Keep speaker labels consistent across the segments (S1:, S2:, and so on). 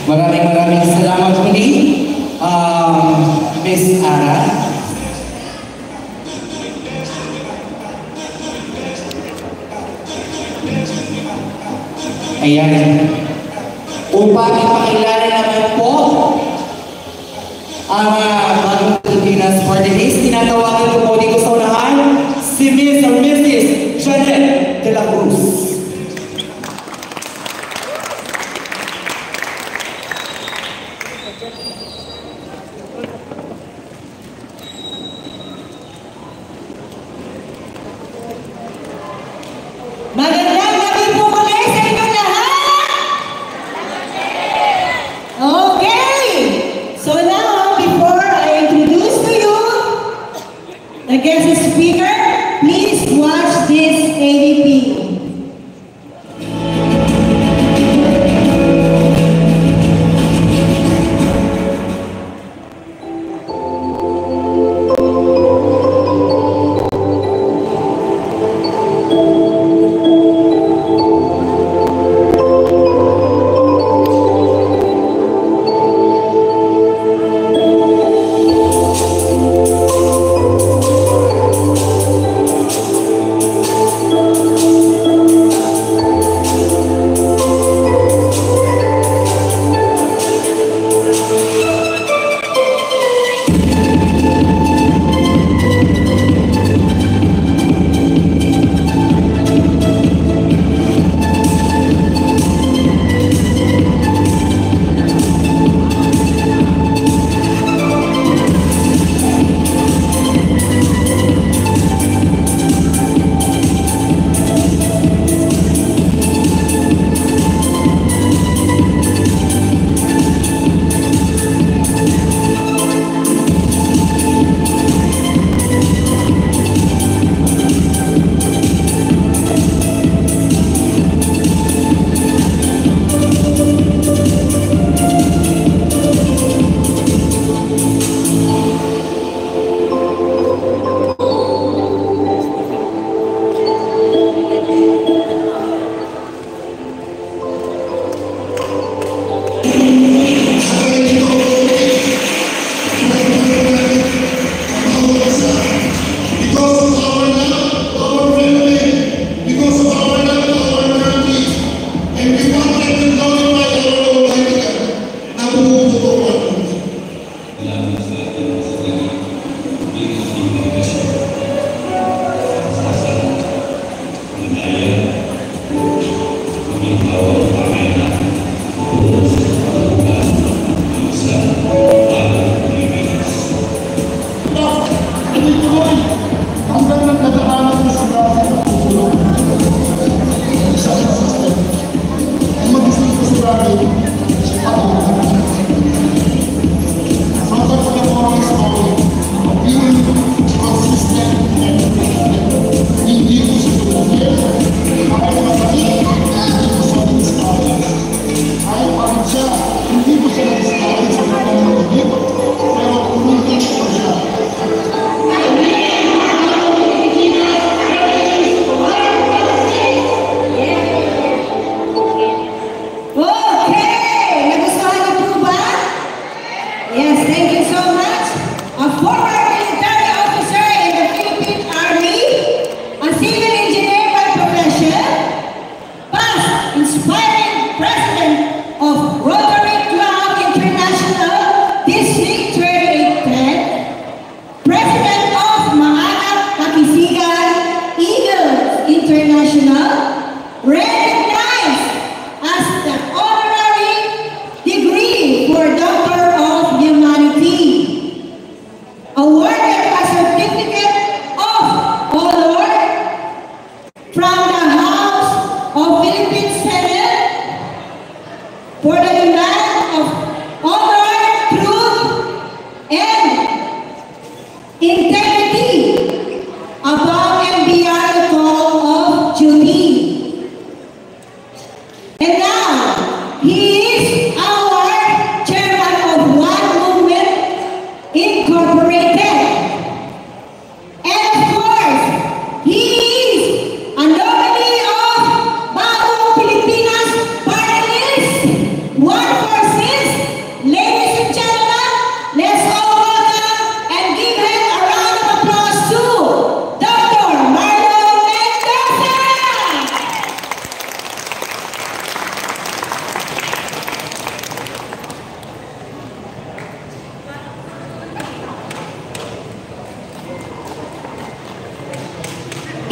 S1: Maraming salamat muli, Miss Ara. Ayan. Upang ipakilala naman po ang bagong Pilipinas for the days, tinatawagan ko po dito sa unahan si Miss or Mrs. Janet de la Cruz.
S2: Magandang gabi po kami sa inyo lahat! Okay! So now, before I introduce to you the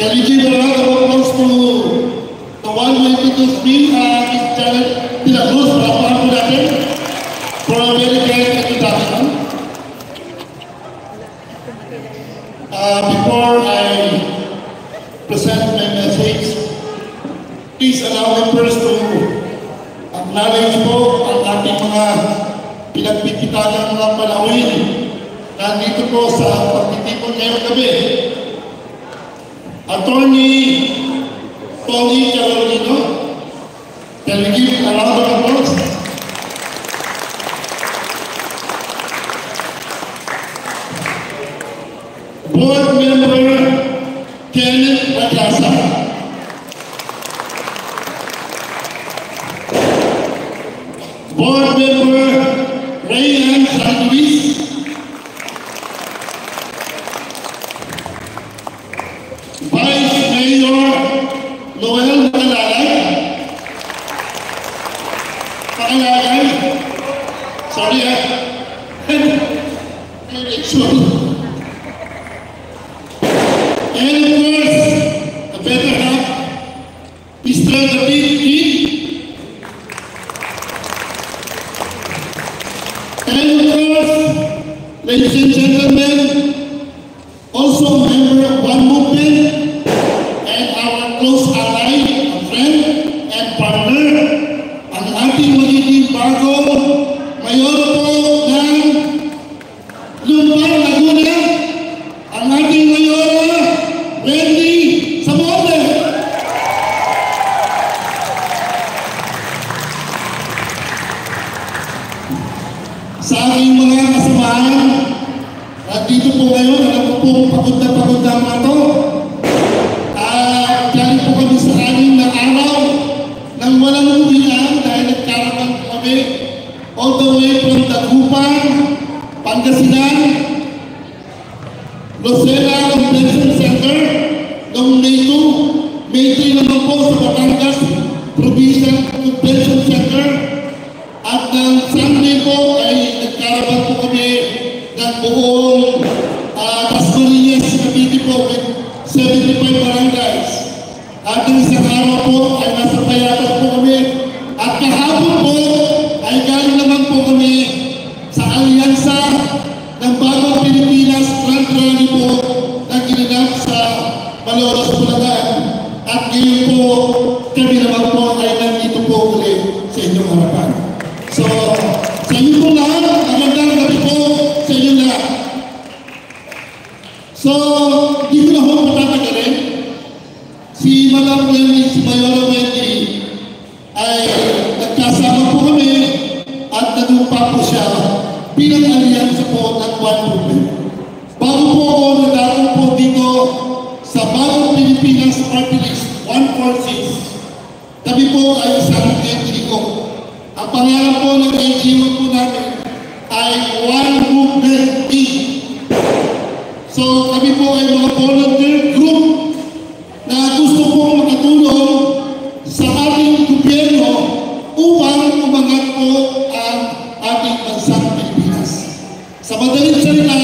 S3: Can you give a round of applause to the one who introduced me, Miss Janet Pinagos, for a very great introduction. Before I present my message, please allow me first to acknowledge po ang ating mga pinagpipitagang mga palawin na dito po sa pagtitipon ngayong gabi. Attorney Tony Carolino, can we give a round of applause? Board member Kenneth Racasa, board member Rayan San Luis, Vice Mayor Noel Macalalay, sorry and of course, the better half, Mr. David King, and of course, ladies and gentlemen, also member of One Movement and our close ally, a friend and partner, ang ating magiging bago mayor po ng Lumbar, Laguna, ang ating mayora, Wendy Samonte. Sa aking mga kasamahan, at dito po ngayon, alam ko po, pagod na mga to. Galing po kami sa anim na araw nang walang uwian dahil nagkaroon kami sa inyong harapan. So, sa inyo po lahat, magandang gabi po sa inyo lahat. So, di ko na ho patatagalin. Si Madam Wendy, si Mayora Wendy, ay nagkasama po kami at nagumpa po siya bilang alyansa po ng One Movement. Bago po ako nagkaroon po dito sa Bagong Pilipinas Party List 146, kami po ay isang NGO. Ang pangalan po ng NGO po namin ay One Movement Team. So kami po ay mga volunteer group na gusto pong makatulong sa ating gobyerno upang umangat po ang ating bansang Pilipinas. Sa madaling salita,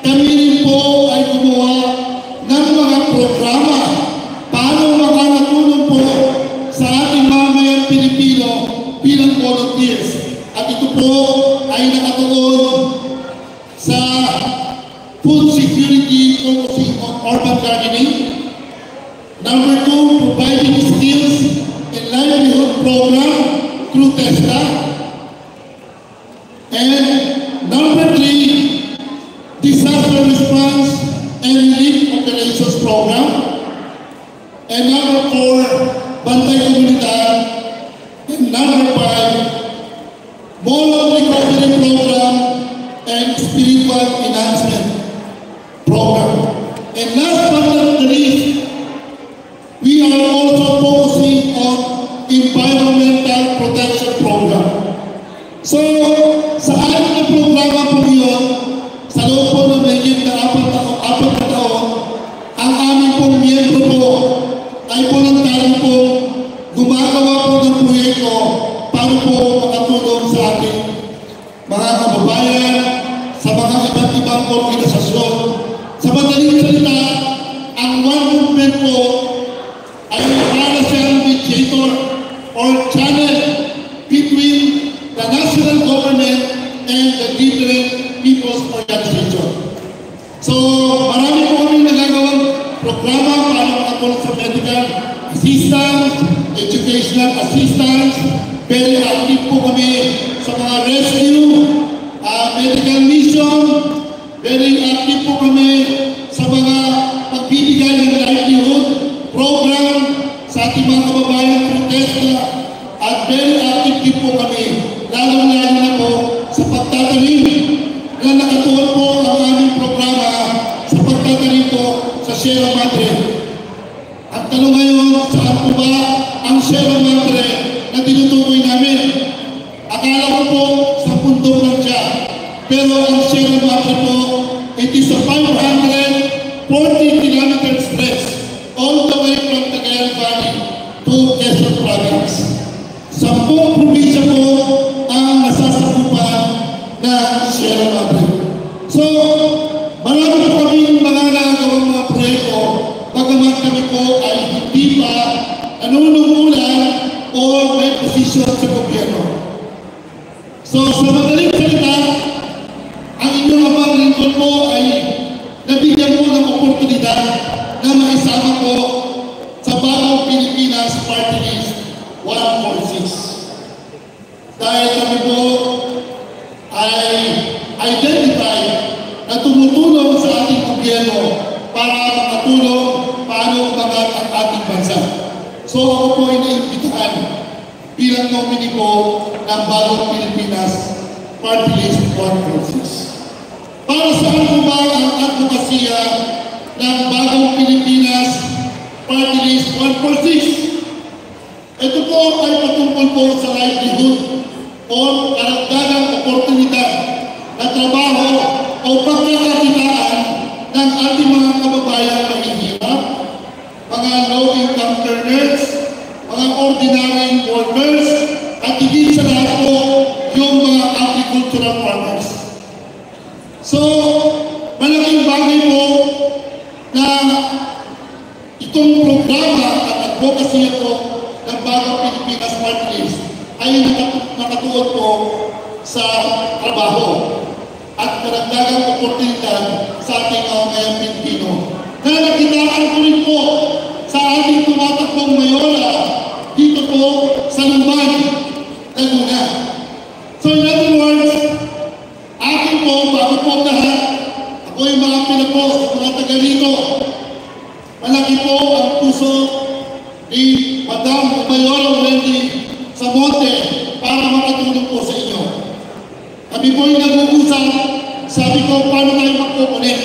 S3: kami rin po ay gumawa ng mga programa paano makakatulong po sa ating mamamayang Pilipino bilang volunteers. At ito po ay nakatuon sa food security focusing on urban gardening. Number 2, providing skills and livelihood program through TESDA. And number 3, disaster response and relief operations program. And number 4, Bantay Komunidad. And number 5, moral recovery program and spiritual enhancement program. And last but not the least, we are also focusing on environmental protection program. So, sa ating programa po yun, sa loob po ng legit na 4 na taon, ang aming pong miyembro po ay voluntaryo po gumagawa po ng proyekto para po makatulong sa ating mga kababayan, sa mga iba't ibang organisasyon. Sa madaling salita, ang One Movement po ay para siyang mediator or channel between the national government and the different people's organization. So, marami po kami nagagawang programa para makatulong sa medical assistance, educational assistance. Very active po kami sa mga rescue, medical mission. Very active po kami sa mga pagbibigay ng livelihood program sa ating mga kababayan protesta. At very active din po kami, lalo-lalo na po sa pagtatanim na nakatuon po ang aming programa sa pagtatanim po sa Sierra Madre. At tanong ngayon, saan po ba ang Sierra Madre na tinutukoy namin? Akala ko po sa bundok lang siya. Pero ang Sierra Madre po, it is a 540 kilometer stretch all the way from Cagayan Valley to Quezon Province. 10 probinsya po ang nasasakupan ng Sierra Madre. So, marami po kami mga nagawang mga proyekto pagkaman kami po ay hindi pa nanunungulan o may posisyon sa gobyerno. So, sa madaling salita, ang inyong abang lingkod po ay nabigyan po ng oportunidad na maisama po sa Bagong Pilipinas Party List 146. Dahil kami po ay identify na tumutulong sa ating gobyerno para makatulong paano umangat ang ating bansa. So ako po ay naimbitahan bilang nominee po ng Bagong Pilipinas Party List 146. Para saan po ba ang advokasya ng Bagong Pilipinas Party List 146? Ito po ay patungkol po sa livelihood o karagdagang oportunidad na trabaho o pagkakakitaan ng ating mga kababayan na mahihirap, mga low-income earners, mga ordinary workers, at higit sa lahat po yung mga agricultural farmers. So, malaking bagay po na itong programa at advocacy po ng Bagong Pilipinas Party List ay nakatuon po sa trabaho at karagdagang oportunidad sa ating mga Pilipino. Na nakitaan ko rin po sa ating tumatakbong mayora dito po sa Lumban Laguna. So in other words, akin po, bago po ang lahat, ako yung mga pinapo, mga taga rito. Malaki po ang puso ni Madam Mayora Wendy Samonte para makatulong po sa inyo. Kami po yung nag-uusap, sabi ko, paano tayo magkukulit?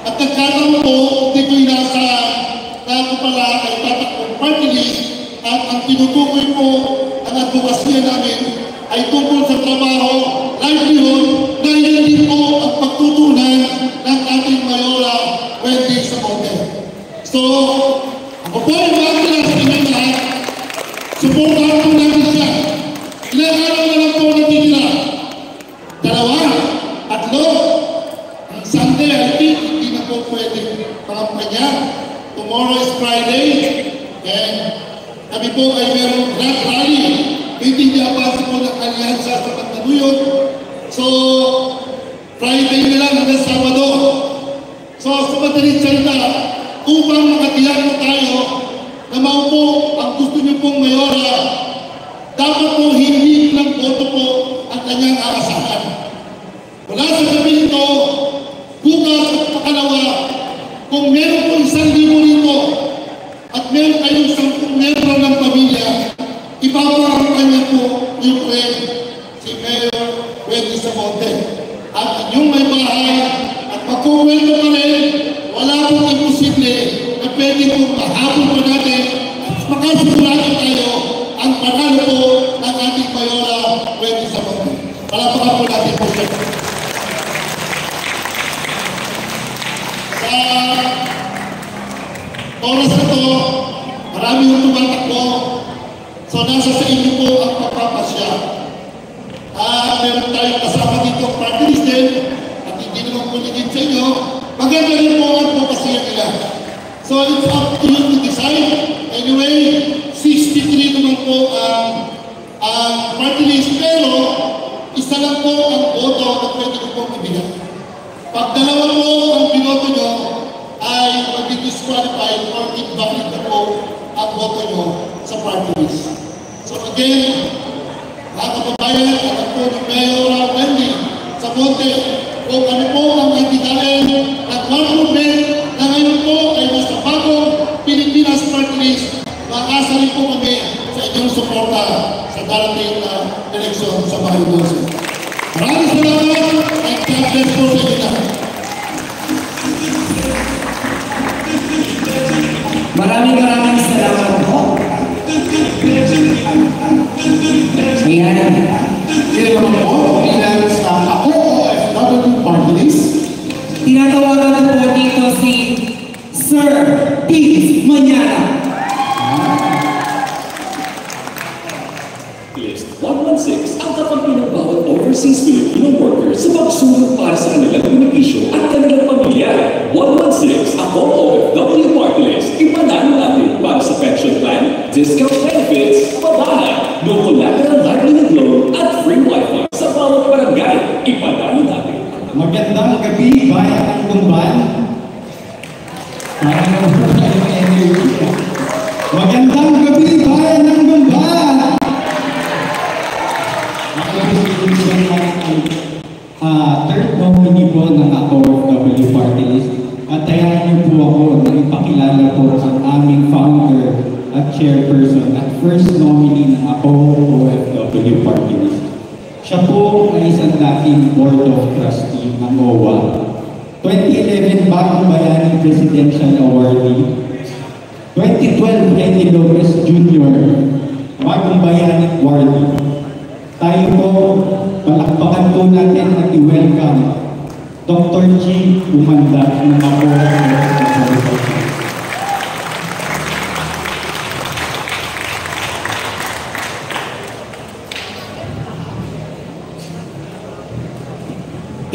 S3: At nagkataon po, hindi ko inaasahan na ako pala ay tatakbong party list at ang tinutukoy po ang advokasya namin ay tungkol sa trabaho, livelihood, na hindi po ang pagtutunan ng ating Mayora Wendy Samonte. So, ako po yung mga kilas sa inyo lahat, suportahan po natin siya. Ilang araw na lang po natitira. 2, 3, ang Sunday, I think, hindi na po pwede pangapanya. Tomorrow is Friday, and kami po ay merong grand rally. Hindi niya pa po ng alyansa sa Pagtanuyot. So, Friday na lang hanggang Sabado. So, sa madaling salita, upang makatiyak po tayo na maupo ang gusto niyo pong Mayora, dapat po hindi lang boto po ang kanyang aasahan. Wala sa gabi ito, bukas at pakalawa, kung meron po 1,000 rito at meron kayong 10 membro ng pamilya, ipaparampan niya po yung friend, si Mayor Wendy Samonte. At inyong may bahay at magkukwento pa rin, wala pong imposible na pwede pong mahabol pa natin at makasigurado tayo ang panalo po ng ating Mayora Wendy Samonte. Palapakan po natin po siya. Sa oras na to, marami yung tumatakbo. So nasa sa inyo po ang pagpapasya. Meron tayong kasama dito party list din at hindi naman po naging sa inyo. Maganda rin po ang pagpapasya nila. So it's up to you to decide. Anyway, 63 naman po ang party list, pero isa lang po ang boto na pwede ko pong ibigay. Pag dalawa po ang binoto nyo, ay mag-disqualified or invalid na po ang boto nyo sa party list. So again, mga kababayan, alam po ni Mayora Wendy Samonte, kung ano po ang kandidahin at one movement na ngayon po ay nasa bagong Pilipinas party list, makasa rin po kami sa inyong suporta sa darating na eleksyon sa Bahay 12. Maraming salamat at God bless po sa inyo.
S1: Maraming salamat po. Ayan.
S3: Kaya naman po, bilang sa ako OFW party list,
S1: Tinatawagan ko po dito si Sir Peace Manyana.
S4: List 116 ang kakampi ng bawat overseas Filipino workers sa pagsulong para sa kanilang benepisyo at kanilang pamilya. 116 ako OFW party list. Ipanalo natin para sa pension plan, discount benefits, pabahay, no collateral livelihood loan at free wifi sa bawat barangay. Ipanalo natin.
S5: Magandang gabi, bayan ng Gumban. Magandang gabi, bayan ng Gumban. Third nominee po ng ako OFW party list. At tayahan niyo po ako na ipakilala po ang aming founder at chairperson at first nominee ng ako OFW party list. Siya po ay isang dating Board of Trustee ng OWA. 2011 Bagong Bayani Presidential Awardee. 2012 Eddie Lopez Jr. Bagong Bayani Awardee. Tayo po, palakpakan po natin at i-welcome Dr. G. Umanda ng ako.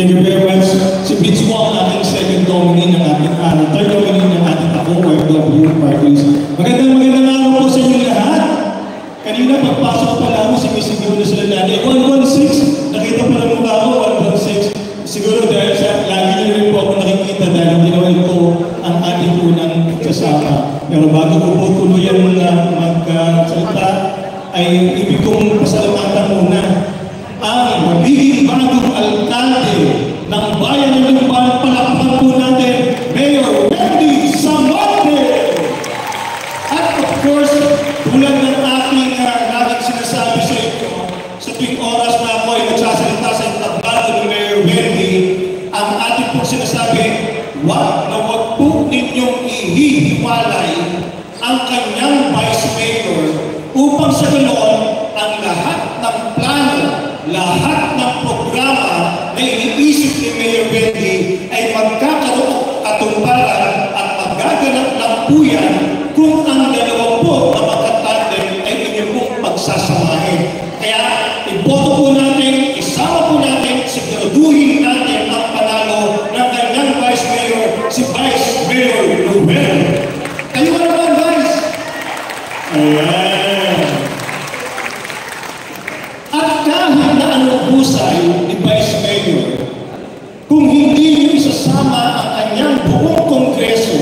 S6: Thank you very much. Si Vince po ang ating second nominee ng ating, third nominee ng ating ako OFW parties. Magandang araw po sa inyo lahat. Kanina pagpasok pa lang, sinisiguro na sila natin. 116, nakita pa lang mukha ko, 116. Siguro dahil sa lagi niyo rin po ako nakikita dahil ginawa ko ang ating unang pagsasama. Pero bago ko po tuluyan na magsalita, ay ibig kong pasalamatan wag po ninyong ihihiwalay ang kanyang Vice Mayor upang sa ganoon ang lahat ng plano, lahat ng programa na iniisip ni Mayor Wendy ay magkakaroon katuparan at magaganap lang po yan kung ang dalawa po na magkatandem ay inyo pong pagsasamahin. Kaya iboto po natin, isama po natin, siguraduhin natin ang panalo ng kanyang Vice Mayor, si Vice Mayor Ruel. Kayo ba naman, Vice? Ayan. At kahit na anong husay ni Vice Mayor, kung hindi niyo isasama ang kanyang buong kongreso,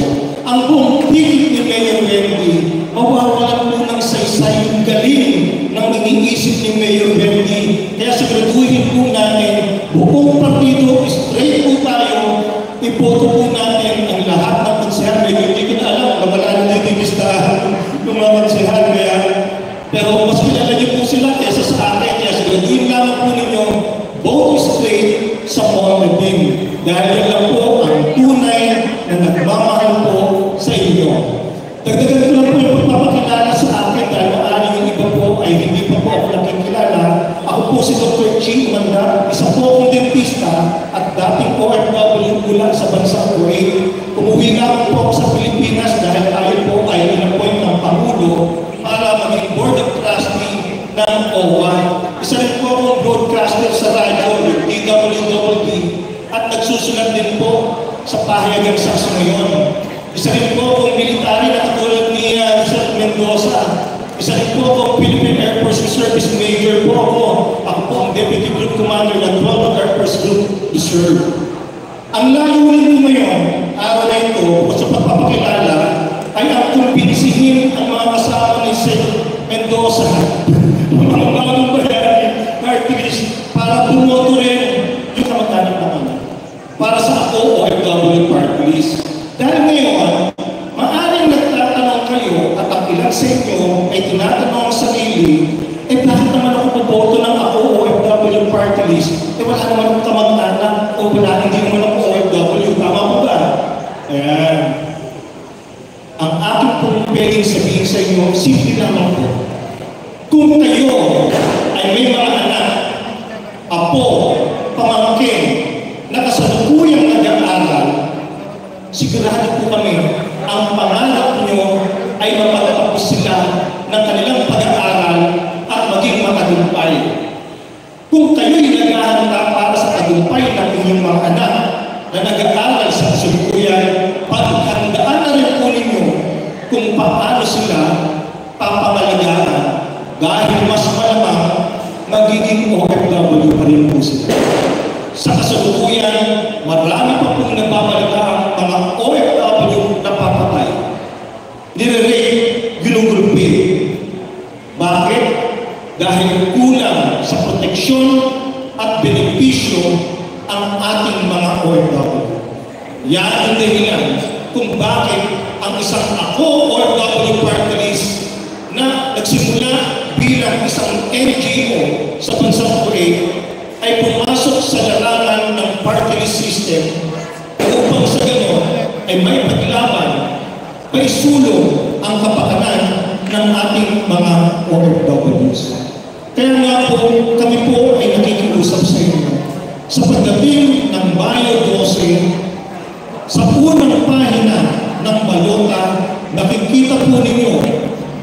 S6: ang buong ticket ni Mayor Wendy, mawawalan po ng saysay yung galing ng iniisip ni Mayor Wendy. Kaya siguraduhin po natin, buong partido, straight po tayo, iboto po natin ang lahat ng konsehal. Hindi ko na alam, nawala na dito yung listahan ng mga konsehal. Pero mas kilala niyo po sila kaysa sa akin. Kaya siguraduhin lamang po ninyo, vote straight sa Montevideo. Dahil yan lang po ang tunay na nagmamahal po sa inyo. Dagdagan ko lang po yung pagpapakilala sa akin dahil maaari yung iba po ay hindi pa po ako nakikilala. Ako po si Dr. Chi Manda, isa po akong dentista at dating OFW mula sa bansang Kuwait. Umuwi nga po ako sa Pilipinas dahil tayo po ay in-appoint ng Pangulo para maging Board of Trustee ng OWA. Isa rin po akong broadcaster sa radyo, yung DWWD, at nagsusulat din po sa pahayagang Sakso ngayon. Isa rin po akong military na katulad ni Sir Mendoza. Isa rin po akong Philippine Air Force Reservist Major po ako. Ako po ang Deputy Group Commander ng 12th Air Force Group Reserve. Ang layunin ko ngayon, araw na ito, sa pagpapakilala, ay ang kumbinsihin ang mga kasama ni Sir Mendoza, mga bagong bayani, artist, para bumoto rin yung kamag-anak na kanya. Para sa ako, OFW Party List. Dahil ngayon, maaaring nagtatanong kayo at ang ilan sa inyo ay tinatanong ang sarili, bakit naman ako maboto ng ako OFW Party List? Wala naman akong kamag-anak o wala hindi naman ako OFW. Tama po ba? Ayan. Ang aking pong pwedeng sabihin sa inyo, simple naman po. Kung kayo ay may mga anak, apo, pamangkin, na kasalukuyang nag-aaral, sigurado po kami, ang pangarap nyo ay mapagtapos sila ng kanilang pag-aaral at maging matagumpay. Kung kayo'y naghahanda para sa tagumpay ng inyong mga anak na nag-aaral sa kasalukuyan, paghandaan na rin po ninyo kung paano sila papangalagaan dahil mas malamang magiging OFW pa rin po sila. Sa kasalukuyan, marami pa pong nagbabalita ang mga OFW na papatay. Nire-rape, ginugrupi. Bakit? Dahil kulang sa proteksyon at benepisyo ang ating mga OFW. Yan ang dahilan kung bakit ang isang ako OFW Party List na nagsimula bilang isang NGO sa bansang Kuwait ay pumasok sa larangan ng party list system upang sa gano'n ay may paglaban, may sulong ang kapakanan ng ating mga OFWs. Kaya nga po, kami po ay nakikiusap sa inyo. Sa pagdating ng Mayo 12, sa unang pahina ng balota, nakikita po ninyo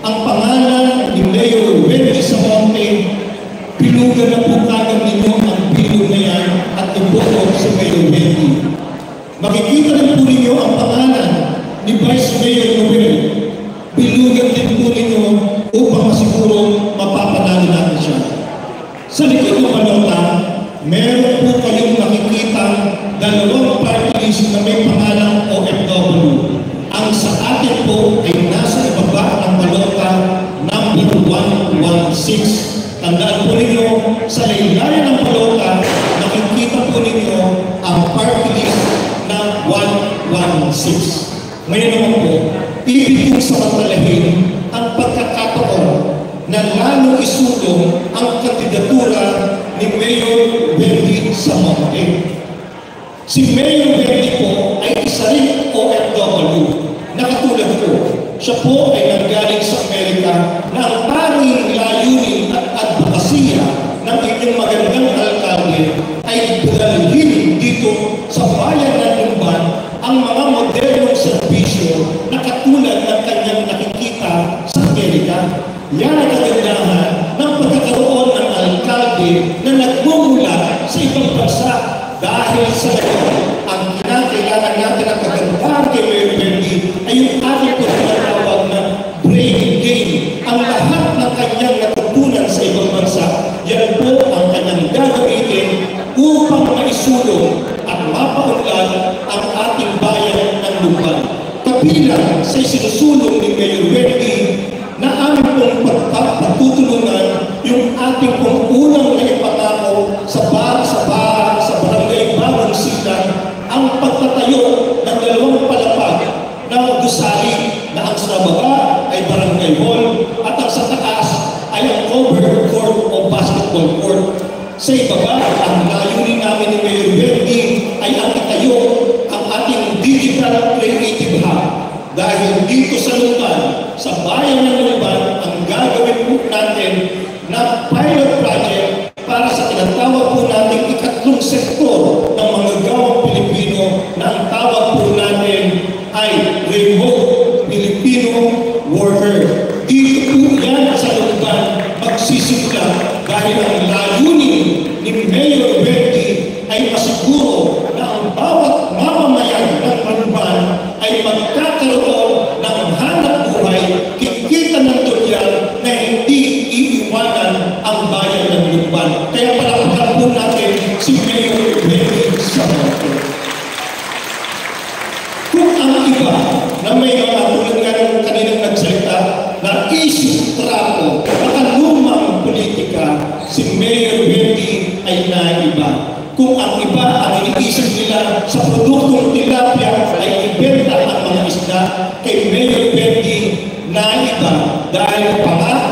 S6: ang pangalan ni Mayor Wendy Samonte. Pilugan na po kagad ninyo ang bilog na yan at iboto sa Mayor Wendy. Makikita rin po ninyo ang pangalan ni Vice Mayor Ruel. Pilugan din po ninyo upang masiguro mapapanalo natin siya. Sa likod ng balota, meron po kayong nakikita dalawang party list na may pangalang OFW. Ang sa atin po ay nasa ibaba ng balota number 116. Tandaan po ninyo, sa laylayan ng balota, nakikita po ninyo ang party list na 116. Ngayon naman po, ibig kong samantalahin ang pagkakataon na lalong isulong ang kandidatura ni Mayor Wendy Samonte. Si Mayor Wendy po ay isa Siya po ay nanggaling sa Amerika na ang tanging layunin at advokasya ng inyong magandang alkalde ay dalhin dito sa bayan ng Lumban ang mga modernong serbisyo na katulad ng kanyang nakikita sa Amerika. Yan ang kagandahan ng pagkakaroon ng alkalde na nagmumula sa ibang bansa. Dahil sa ito, ang kinakailangan natin ang kagandahan kay Mayor Bendy ay yung ating tinatawag na brain gain. Ang lahat ng kanyang natutunan sa ibang bansa, yan po ang kanyang gagamitin upang maisulong at mapaunlad ang ating bayan ng Lumban. Kabilang sa isinusulong ni Mayor Bendy na aming pong pagtutulungan yung ating pong unang naipatako sa barangay Bagong Silang ang pagtatayo ng 2 palapag na gusali na ang sa baba ay barangay hall at ang sa taas ay ang covered court o basketball court. Sa ibaba, ang layunin namin ni Mayor Bendy ay ang itayo ang ating digital creative hub. Dahil dito sa Lumban, sa bayan ng Lumban, ang gagawin po natin na pilot project para sa tinatawag po natin ikatlong sektor ng mga gawang Pilipino na ang tawag po natin ay remote Filipino worker. Dito po yan sa Lumban magsisimula dahil ang layunin ni Mayor Bendy ay masiguro na ang bawat mamamayan ng Lumban ay magkakaroon ng hanap buhay, kikita ng tulyan na hindi iiwanan ang bayan ng Lumban. Kaya palakpakan po natin si Mayor Bendy sa mga. Kung ang iba na may mga tulad nga ng kaninang nagsalita na issue, trapo, nakalumang politika, si Mayor Bendy ay naiba. Kung ang iba ang iniisip nila sa produktong tilapia ay ibenta ang mga isda, kay Mayor Bendy naiba dahil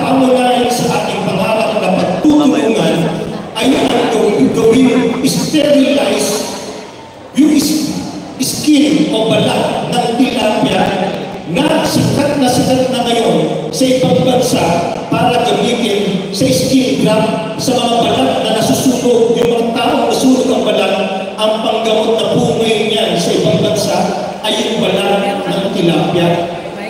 S6: pangunahin sa ating pangarap na pagtutulungan ay ang gawin sterilize yung skin o balat ng tilapia na sikat na ngayon sa ibang bansa para gamitin sa skin graft sa mga balat na nasusunog, yung mga taong nasunog ang balat, ang panggamot na po ngayon yan sa ibang bansa ay yung balat ng tilapia.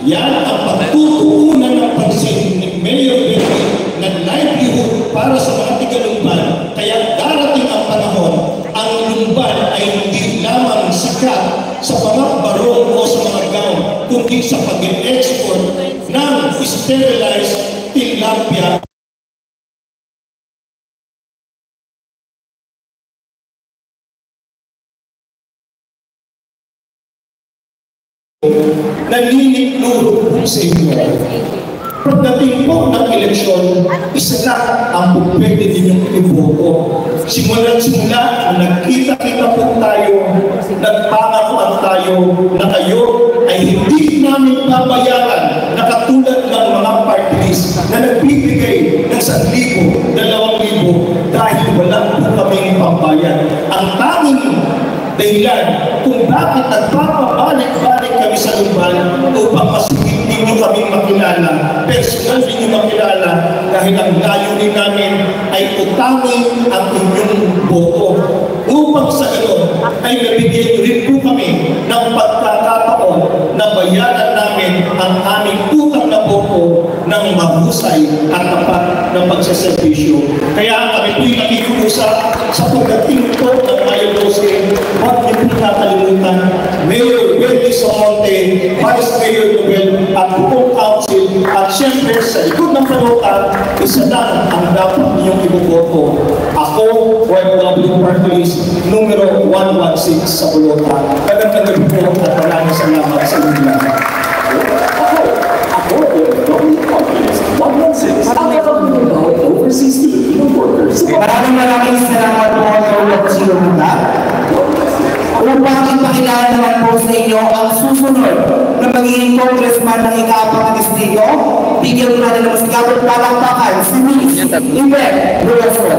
S6: Yan ang pagtutuunan ng pansin ni Mayor Bendy na livelihood para sa mga tiga-Lumban. Kaya darating ang panahon, ang Lumban ay hindi lamang sikat sa mga barong o sa mga gown, kundi sa pag-export ng sterilized tilapia. Naninitlo sa inyo. Pagdating po ng eleksyon, isa na ang pwede ninyong iboto. Simula, nagkita-kita po tayo, nagpangakuan tayo na kayo ay hindi namin babayaran na katulad ng mga party list na nagbibigay ng 1,000, 2,000 dahil wala po kaming pambayad. Ang tanging dahilan kung bakit nagpapabalik-balik kami sa Lumban upang mas hindi nyo kami makilala, personal ninyo makilala, dahil ang layunin namin ay utangin ang inyong boto. Upang sa gayon ay nabigyan rin po kami ng pagkakataon na bayaran namin ang aming utang na boto ng mahusay at tapat na pagsaservisyo. Kaya kami po'y nakikiusap sa pagdating po ng Mayo 12, huwag niyo po nakalimutan, Mayor Bendy Somonte, Vice Mayor Nobel, at buong council, at siyempre sa likod ng panutan, isa lang ang dapat niyong iboboto. Ako, OFW Party List, numero 116 sa Bulota. Magandang gabi po at maraming salamat sa inyo lahat.
S4: Ako, OFW Party List, 116. Ang kapag-ibig bawat overseas Filipino workers.
S1: Maraming salamat po sa Lumban. Upang ipakilala naman po sa inyo ang susunod na magiging congressman ng ika-4 distrito, bigyan ko natin ng mas gabot palakpakan si Miss Yvette Rosso.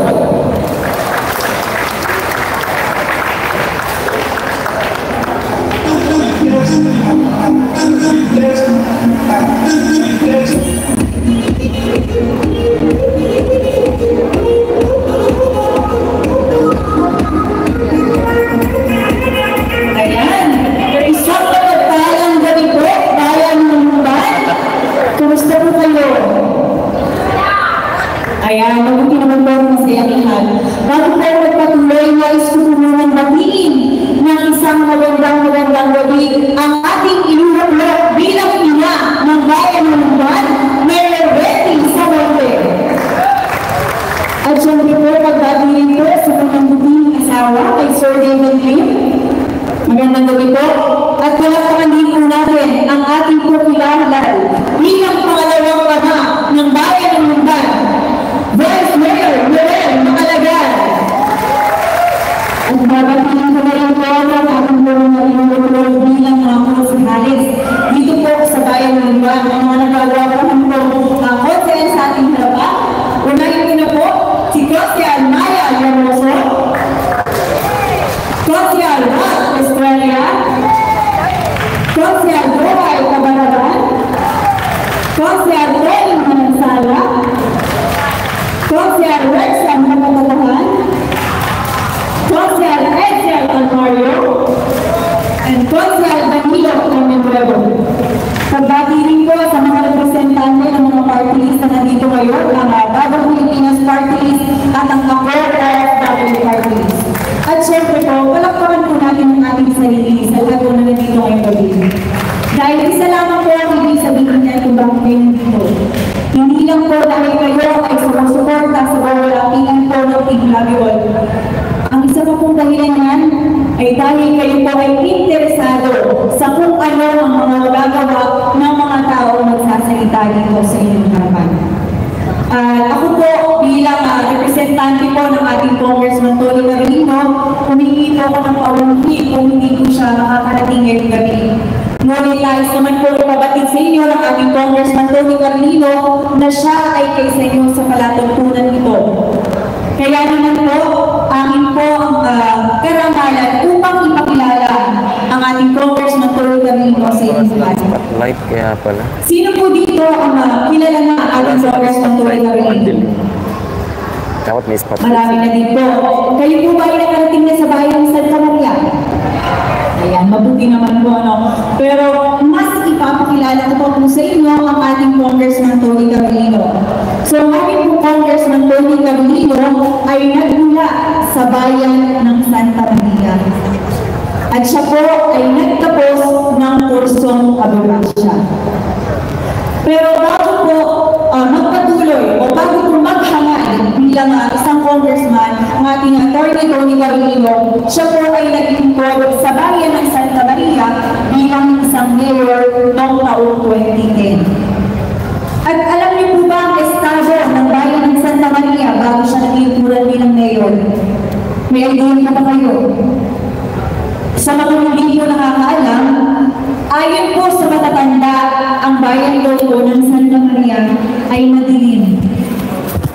S2: Bago po magpatuloy, nais ko po munang batiin ng isang magandang gabi ang ating inuulat bilang ina ng bayan ng Lumban, Mayor Betty Samonte. At syempre po, magbabatiin po sa kanyang bubing asawa kay Sir David Lim. Magandang gabi po. At palakpakan din po natin ang ating popular bilang pangalawang ama ng bayan ng Lumban, Vice Mayor Noel Macalagan. At babatiin ko na rin po ang ating buong bilang mga konsehalis dito po sa bayan ng Lumban. Ang mga nagagawa po ng konsehal sa ating harapan. Unahin ko na po si Konsehal Maya Llamoso, Konsehal Rock Estrella, Konsehal Roy Cabaraban, Konsehal Tony Manansala, Konsehal Rexam Napatatahan, Konsehal Edsel Almario, and Konsehal Danilo Clemenuevo. Pagbati rin po sa mga representante ng mga party list na nandito ngayon, ang Bagong Pilipinas Party List at ang OFW Party List. At syempre po, palakpakan po natin ang ating sarili sa lahat po na nandito ngayong gabi. Dahil isa lamang po ang ibig sabihin niya kung bakit kayo nandito. Hindi lang po dahil kayo ay sumusuporta sa bawat piling po ng Team Labiol. Ang isa pa pong dahilan yan ay dahil kayo po ay interesado sa kung ano ang mga magagawa ng mga tao magsasalita dito sa inyong harapan. Ako po bilang representante po ng ating Congressman Tony Carlino, humingi po ako ng pauwi kung hindi po siya makakarating ngayong gabi. Ngunit nais naman po ipabatid sa inyo ng ating Congressman Tony Carlino na siya ay kaysa inyo sa palatuntunan ito. Kaya naman po, amin po ang karangalan upang ipakilala ang ating Congressman Tony Carlino sa inyong base.
S7: Light kaya pala.
S2: Sino po dito ang kilala na ating Congressman Tony Carlino?
S7: Dapat may spot.
S2: Marami na din po. Kayo po ba ay nakarating na sa bayan ng Santa Maria? Ayan, mabuti naman po, ano. Pero mas ipapakilala ko po sa inyo ang ating Congressman Tony Carlino. So, ang ating po Congressman Tony Carlino ay nagmula sa bayan ng Santa Maria. At siya po ay nagtapos ng kursong abogacya. Pero bago po magpatuloy o bago po maghangal bilang isang congressman, ang ating attorney Tony Carlino, siya po ay nag-import sa bayan ng Santa Maria bilang isang mayor noong taong 2010. At alam niyo po ba ang estado ng bayan ng Santa Maria bago siya nag-impuran bilang mayor? May idea pa ba kayo? Sa mga hindi ko nakakaalam, ayon po sa matatanda, ang bayan loob ng Santa Maria ay madilim.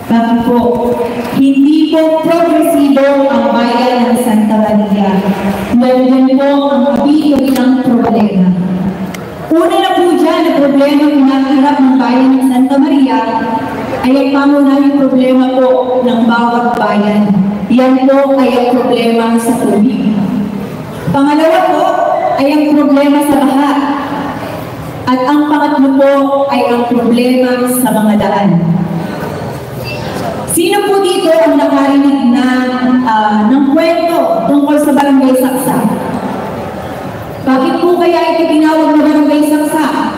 S2: Bakit po? Hindi po progresibo ang bayan ng Santa Maria. Nandiyan po ang kabili ng problema. Una na po dyan, ang problema ng nakahirap ng bayan ng Santa Maria ay ang pangunahing problema po ng bawat bayan. Yan po ay ang problema sa tubig. Pangalawa po ay ang problema sa baha. At ang pangatlo po ay ang problema sa mga daan. Sino po dito ang nakarinig ng kwento tungkol sa Barangay Saksa? Bakit po kaya ito tinawag na Barangay Saksa?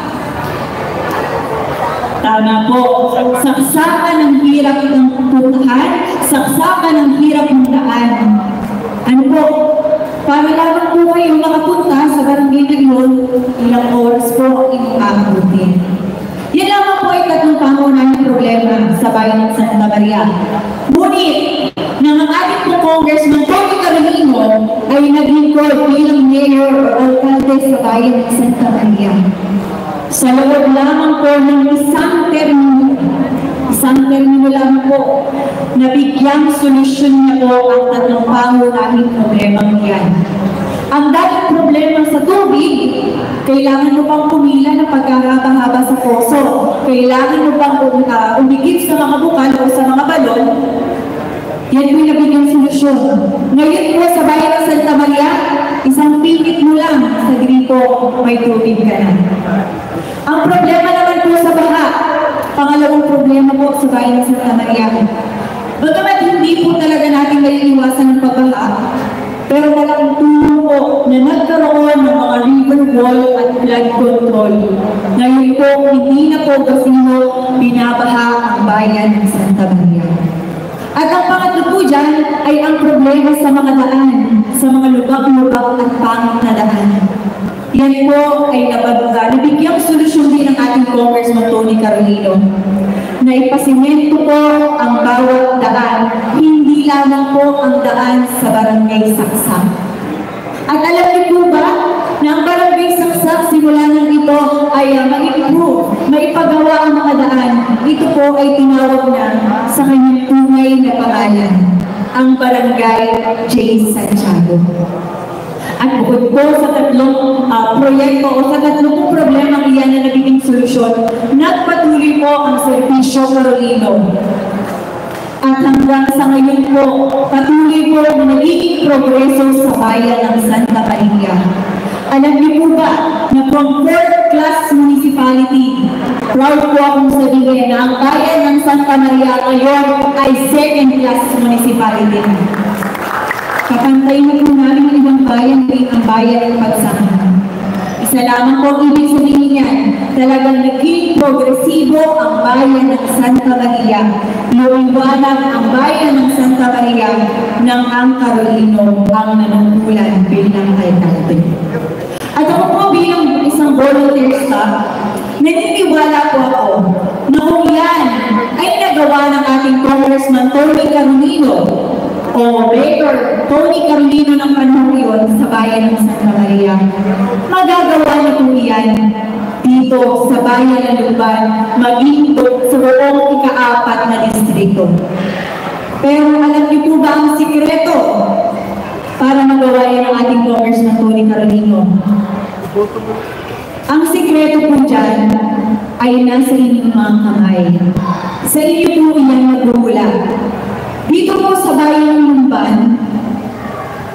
S2: Tama po, saksakan ng hirap ng puntahan, saksakan ng hirap ng daan. Ano po? Para lamang po kayong makapunta sa barangay na yun, ilang oras po ang inyong aabutin. Yan lamang po ay tatlong pangunahing problema sa bayan ng Santa Maria. Ngunit, nang ang ating po Congressman Tony Carlino ay nag-record bilang mayor o alcalde sa bayan ng Santa Maria. Sa loob lamang po ng isang termino lamang po, nabigyang solusyon niya po ang tatlong pangunahing problemang yan. Ang dating problema sa tubig, kailangan mo pang pumila ng pagkakahaba sa poso. Kailangan mo pang umigit sa mga bukal o sa mga balon. Yan po yung nabigyang solusyon. Ngayon po sa bayan ng Santa Maria, isang pingit mo lang sa gripo, may tubig ka na. Ang problema naman po sa baha, pangalawang problema po sa bayan ng Santa Maria. Bagamat hindi po talaga natin maiiwasan ng pagbaha, pero malaking tulong po na nagkaroon ng mga river wall at flood control. Ngayon po, hindi na po kasino binabaha ang bayan ng Santa Maria. At ang pangatlo po dyan ay ang problema sa mga daan, sa mga lubak-lubak at pangit na daan. Yan po ay nabigyang solusyon din ng ating Congressman Tony Carolino. Na ipasimento po ang bawat daan, hindi lamang po ang daan sa Barangay Saksak. At alam niyo po ba na ang Barangay Saksak simula ng ito ay ma-improve, maipagawa ang mga daan. Ito po ay tinawag na sa kanyang tunay na pangalan, ang Barangay J. Santiago. At bukod po sa tatlong proyekto o sa tatlong problema iyan na nagiging solusyon, nagpatuloy po ang Servisyo Carolino. At hanggang sa ngayon po, patuloy po na nagiging progreso sa bayan ng Santa Maria. Alam niyo po ba na from 4th class municipality, proud po akong sabihin na ang bayan ng Santa Maria ngayon ay 2nd class municipality. Kapantay na po namin ang ibang bayan rin ang bayan ng pagsama. Isa lamang po ibig sabihin yan, talagang naging progresibo ang bayan ng Santa Maria. Lumiwanag ang bayan ng Santa Maria ng ang Carolino ang nanungkulan bilang alkalde. At ako po bilang isang volunteer staff, naniniwala po ako na kung yan ay nagawa ng ating Congressman Tony Carolino o Mayor Tony Carolino ng panahon yun sa bayan ng Santa Maria, magagawa na po yan dito sa bayan ng Lumban, maging sa buong ika-4 na distrito. Pero alam niyo po ba ang sikreto para magawa yan ang ating Congressman Tony Carolino? Ang sikreto po dyan ay nasa inyong mga kamay. Sa inyo po yan magmumula. Dito po sa bayan ng Lumban,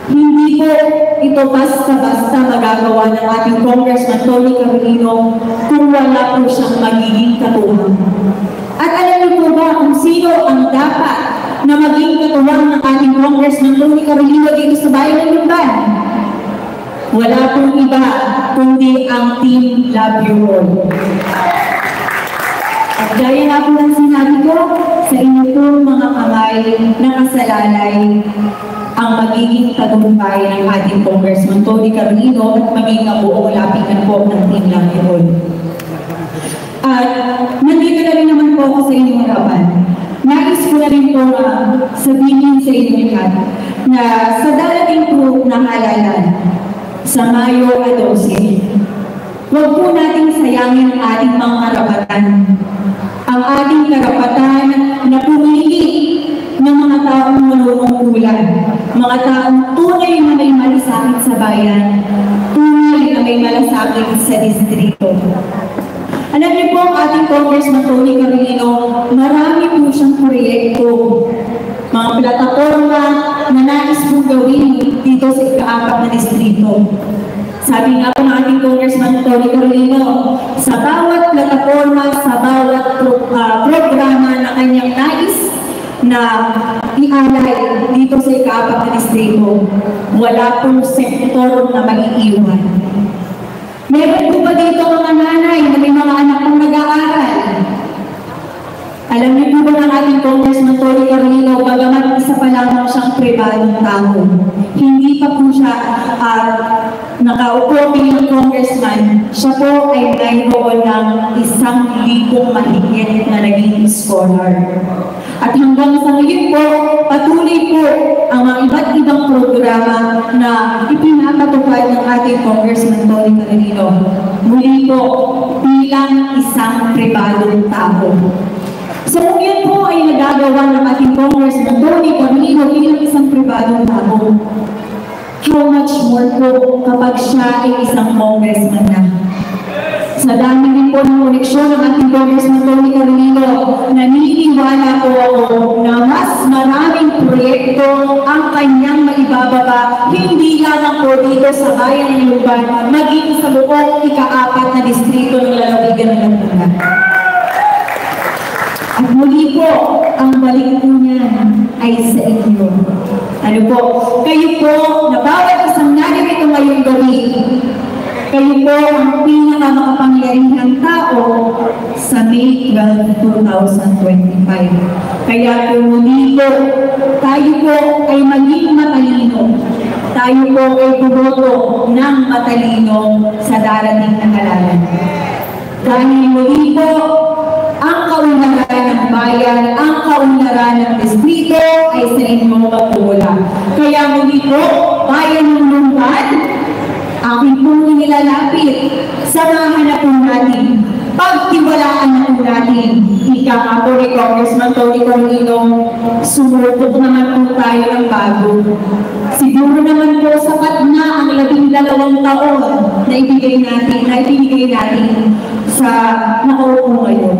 S2: hindi po ito basta-basta magagawa ng ating Congressman Tony Carolino kung wala po siyang magiging katuwang. At alam niyo po ba kung sino ang dapat na maging katuwang ng ating Congressman Tony Carolino dito sa bayan ng Lumban? Wala pong iba kundi ang Team Love You All. At gaya na po ng sinabi ko, sa inyo po mga kamay na kasalalay ang magiging tagumpay ng ating Congressman Tony Carolino at magiging ang buong lapitan po ng Team Love You All. At nandito na rin naman po ako sa inyong harapan. Nais ko na rin po sabihin sa inyo lahat na sa darating po ng halalan sa Mayo 12, huwag po nating sayangin ang ating mga karapatan. Ang ating karapatan na pumili ng mga taong manunungkulan, mga taong tunay na may malasakit sa bayan, tunay na may malasakit sa distrito. Alam niyo po ang ating Congressman Tony Carolino, marami po siyang proyekto, mga plataforma na nais pong gawin dito sa ika-4 na distrito. Sabi nga po ng ating Congressman Tony Carolino, sa bawat plataforma, sa bawat programa na kanyang nais na ialay dito sa ika-4 na distrito, wala pong sektor na maiiwan. Meron po ba dito mga nanay na may mga anak pang nag-aaral? Alam niyo po ba ng ating Congressman Tony Carolino, bagamat isa pa lamang siyang pribadong tao, hindi pa po siya nakaupo bilang congressman, siya po ay mayroon ng 1,000 mahigit na naging scholar. At hanggang sa ngayon po, patuloy po ang mga iba't ibang programa na ipinapatupad ng ating Congressman Tony Carolino. Muli po, bilang isang pribadong tao. So kung yan po ay nagagawa ng ating Congressman Tony Carolino bilang isang pribadong tao, how much more po kapag siya ay isang congressman na. Sa dami din po ng koneksyon ng ating Congressman Tony Carolino, naniniwala po ako na mas maraming proyekto ang kanyang maibababa, hindi lamang po dito sa bayan ng Lumban, maging sa buong ika-4 na distrito ng lalawigan ng Laguna. At muli po, ang balik po niyan ay sa inyo. Ano po? Kayo po, na bawat isang narito ngayong gabi, kayo po ang pinakamakapangyarihang tao sa May 12, 2025. Kaya po muli po, tayo po ay maging matalino. Tayo po ay bumoto ng matalino sa darating na halalan. Dahil muli po, ang kaunlaran ng bayan, ang kaunlaran ng distrito ay sa inyong magpula. Kaya muli po, bayan ng Lumban, aking pong nilalapit, samahan na po natin, pagtiwalaan na po natin. Ika nga po ni Congressman Tony Carlino, sumubok naman po tayo ng bago. Siguro naman po sapat na ang 12 taon na ibigay natin sa nakaupo ngayon.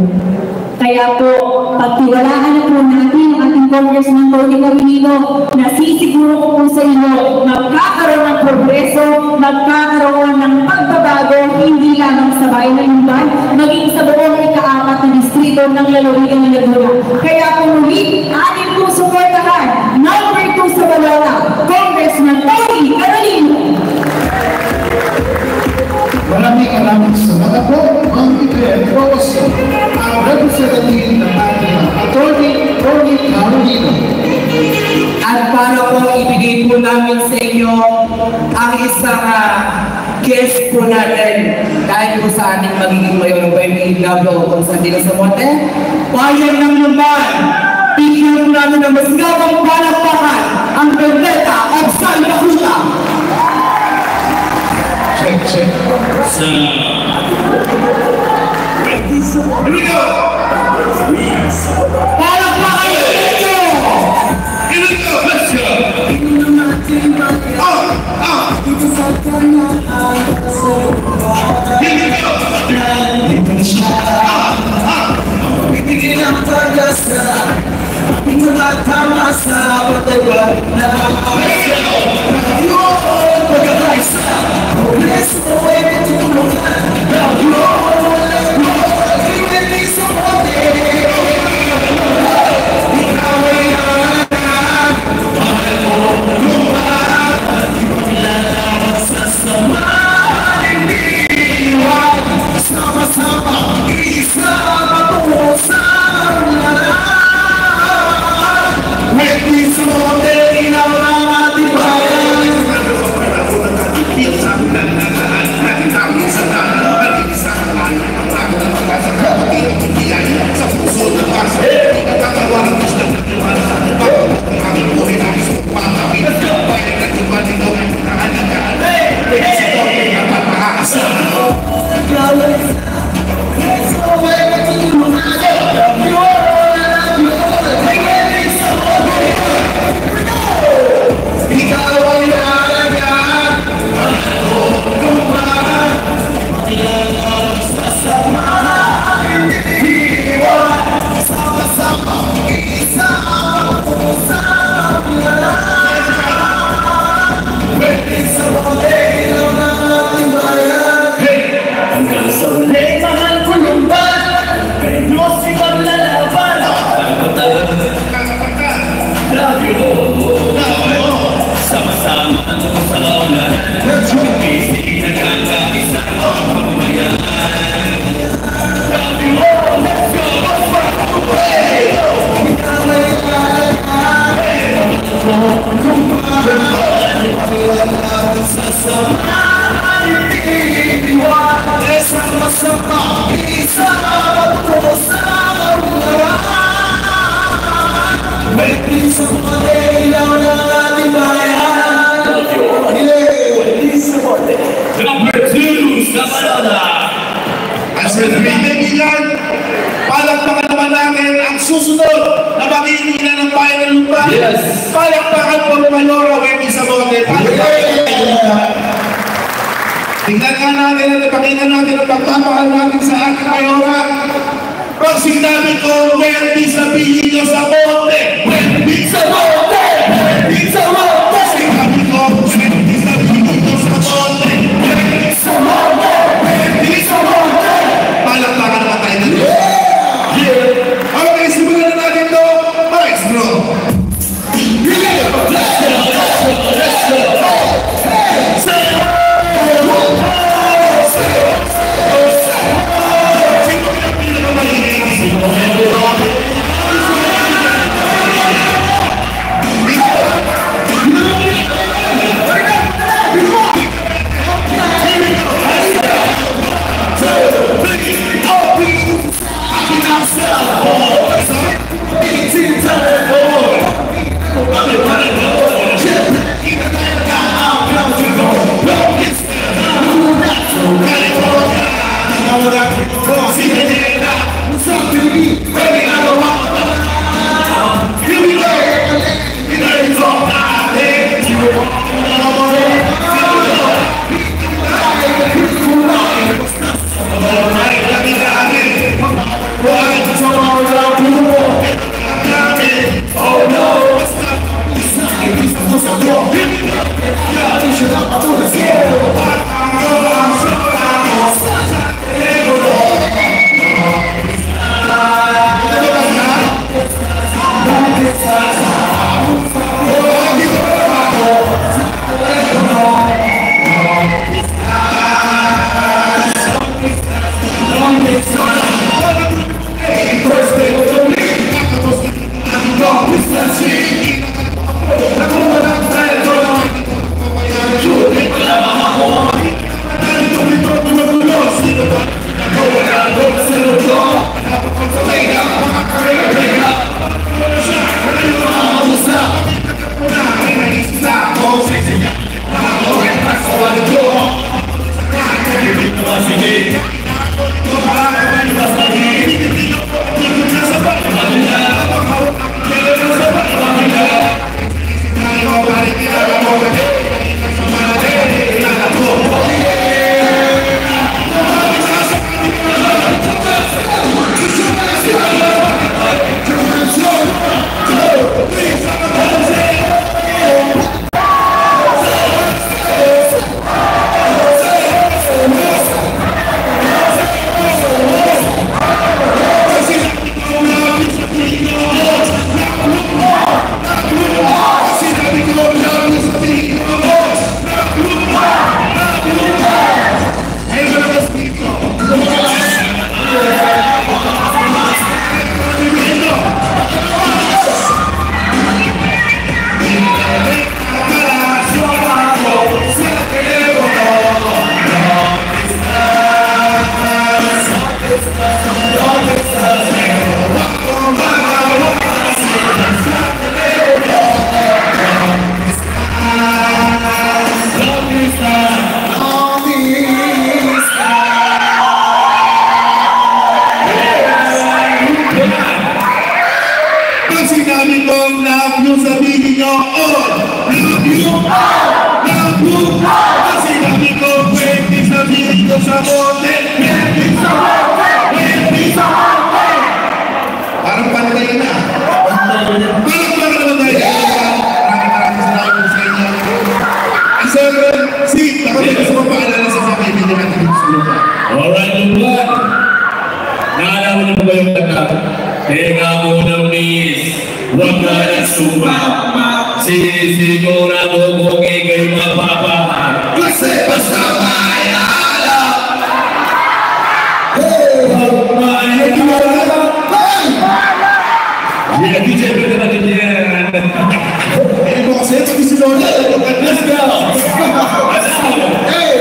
S2: Kaya po, pagtiwalaan na po natin ang ating Congressman Tony Carlino, nasisiguro ko po sa inyo, magkakaroon ng progreso, magkakaroon ng pagbabago, hindi lamang sa bayan ng Lumban, maging sa buong ika-4 na distrito ng lalawigan ng Laguna. Kaya po muli, ating po suportahan, number 2 sa balota, Congressman Tony Carlino.
S3: Maraming salamat po, Ma'am Idre Rose, ang representative ng ating Attorney Tony Carlino.
S1: At para po ibigay po namin sa inyo ang isang guest po natin dahil po sa ating magiging mayor ng Bayan Ignacio Constantino Samonte, bayan ng Lumban. Bigyan po namin ng masigabang palakpakan ang Vendetta of Santa Cruz.
S3: Check. Here we go!
S1: Palakpakan nyo!
S3: Here we go! Let's go! Here we go!
S1: Bibigyan ang pag-asa, pinatama sa patawa na pag-akaisa, progreso na way matulungan, hindi sa pote. Ikaw ay hanahan, mahal mo lumahan, ipakilala sa samahan, hindi iwan, sama-sama, isa patungo sa lahat. Hindi sa pote, inaw ng ating bayan.
S3: Palakpakan naman natin ang susunod na pag-iinan ng bayan ng Lumban. Yes. Palakpakan po Malora, Wendy Samonte. Tingnan nga natin at ipakita natin ang pagpapahal natin sa ating mayora. Pag sinabi ko, Wendy Sabino Samonte! Wendy Samonte! Wendy Samonte! Sinabi ko, Wendy Sabino Samonte! Wendy Samonte! Wendy Samonte! Palakpakan naman tayo. Okay, Parang pantay na. Parang naman tayo. Maraming salamat sa inyo. Sir, si, ako din gusto mapaalala sa mga kaibigan natin dito sa lupa.
S4: Alright, Lupan. Naalala mo ba yung kanta? Teka muna, miss. Huwag ka na sumama. Sinisigurado kung ikay mapapahan.
S3: Kasi basta may alam.
S4: Huwag may alam. Yeah, DJ, pwede natin yan.
S3: Eh, mo kasi, pag isinod.
S4: Let's go!
S3: Hey!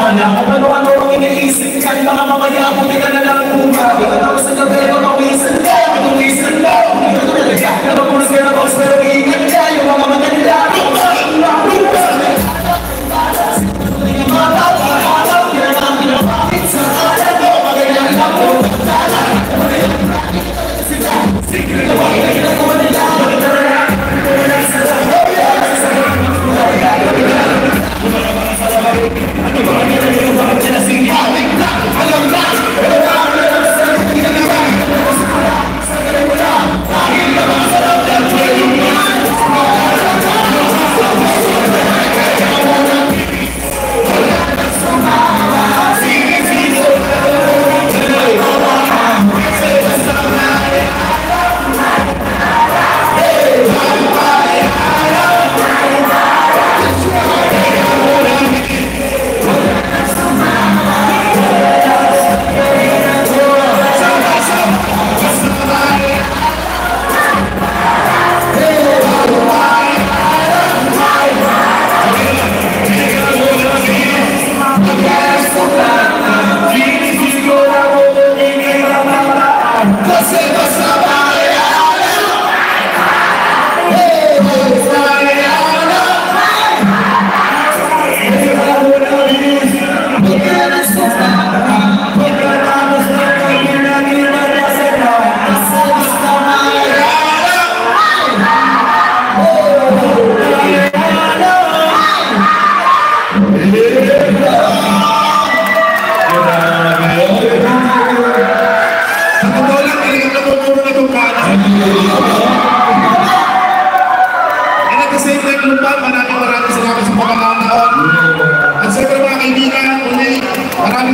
S1: bahala kung ano-ano ang iniisip ka. Baka mamaya ako ka na lang bumabi. Tapos sa gabi, makawisan ka, makawisan ka. Ito talaga, napapunas ka na boss, pero iingat ka. Yung mga maganda,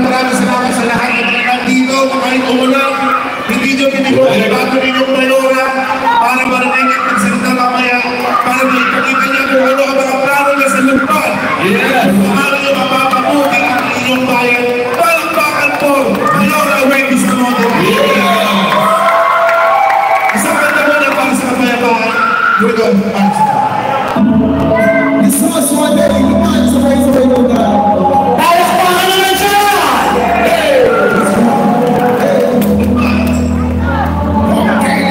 S3: maraming salamat sa lahat ng mga nandito, kahit umulan, hindi nyo binigo ang bago ninyong malora para marinig at magsalita mamaya, para maipakita niya kung ano ang mga plano niya sa lupad. Paano nyo mapapabuti ang inyong bayan, palakpakan po, Malora Wendy Samodo. Isang kanta mo na para sa kapayapaan, Gurgon, para sa
S1: okay.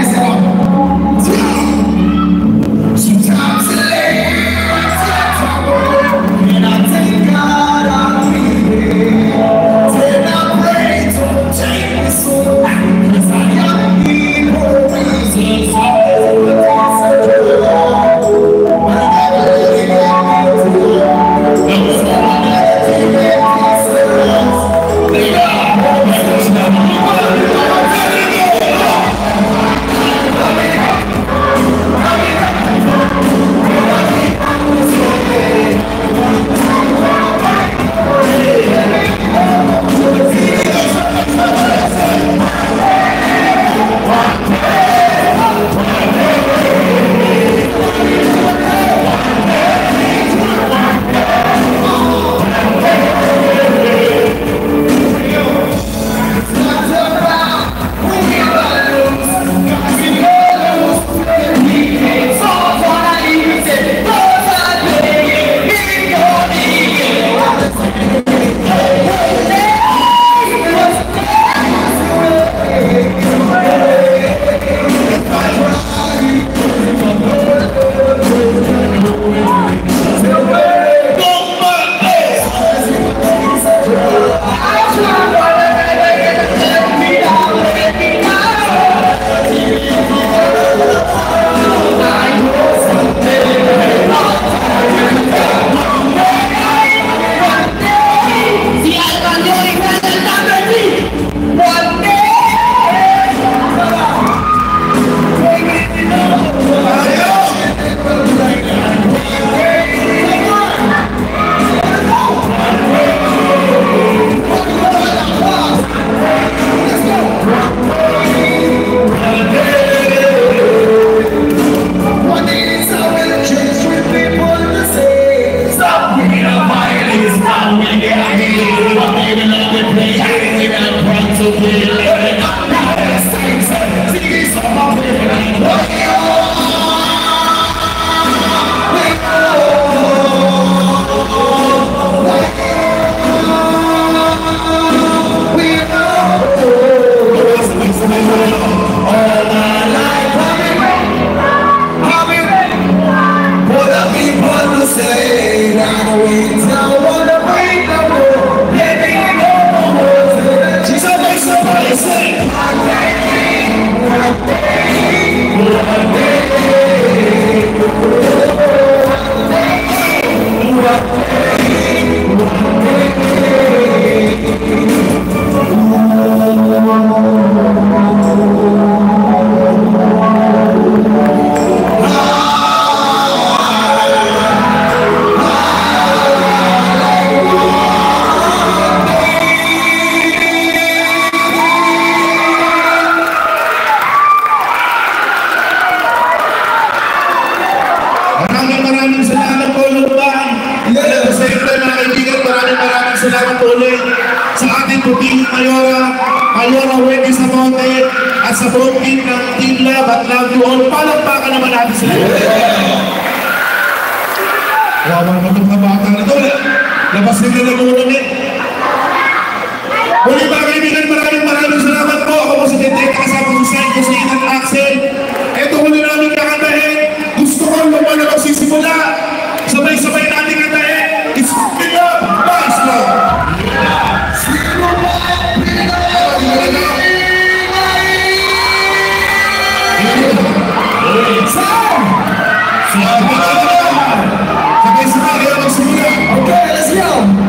S3: maraming salamat po Lugban. Sa ito mga kaibigan, maraming salamat po ulit sa ating puting Mayora Wendy Samonte at sa buong team ng Team Love at Love You All. Palagpakan naman natin sila. Wawa naman itong kabata na ito. Labas nila ng ulang eh. Muli mga kaibigan, maraming salamat po. Ako po si Tete, kasama ko sa inyo sa Ethan Axel. Ito huli namin kakantahin. Gusto ko naman na magsisimula. Sabay-sabay natin kantahin. It's Team Love, Boys Love.
S1: Okay, let's go!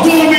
S3: Go!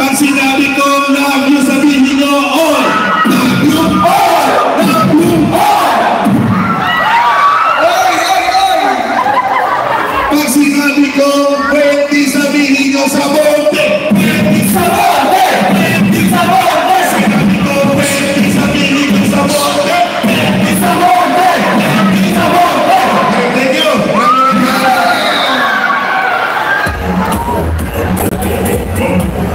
S3: Pag sinabi ko love you, sabihin nyo all. Love you all. Love you all. Oy, oy, oy. Pag sinabi ko 20, sabihin nyo sa bote. 20 sa bote. 20 sa bote. Sinabi ko 20, sabihin nyo sa bote. 20 sa bote. 20 sa bote. Thank you.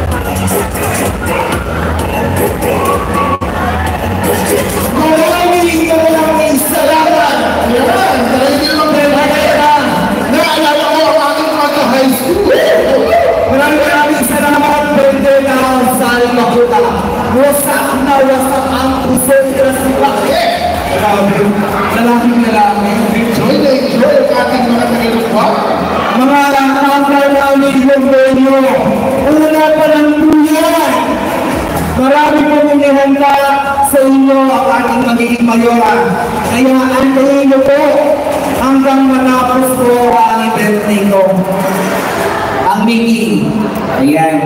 S3: Maraming salamat! Yan! Dahil nyo lang pinagkakita, naalala ko ang aking mga high school. Maraming salamat, pwede na sa aling makuta. Wasak na wasak ang puso nila si Bakit. Lalaking lalaki. Enjoy na enjoy ang ating mga nagilukwa. Mga nakakal namin yung venue. Una pa lang buyan. Marami pong inihanda sa inyo ang ating magiging mayoran. Kaya antayin niyo po hanggang matapos po ang event nito. Ang meeting. Ayan.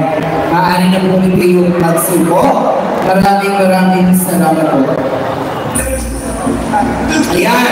S3: Maaari na po yung magsuko. Maraming salamat po. Ayan.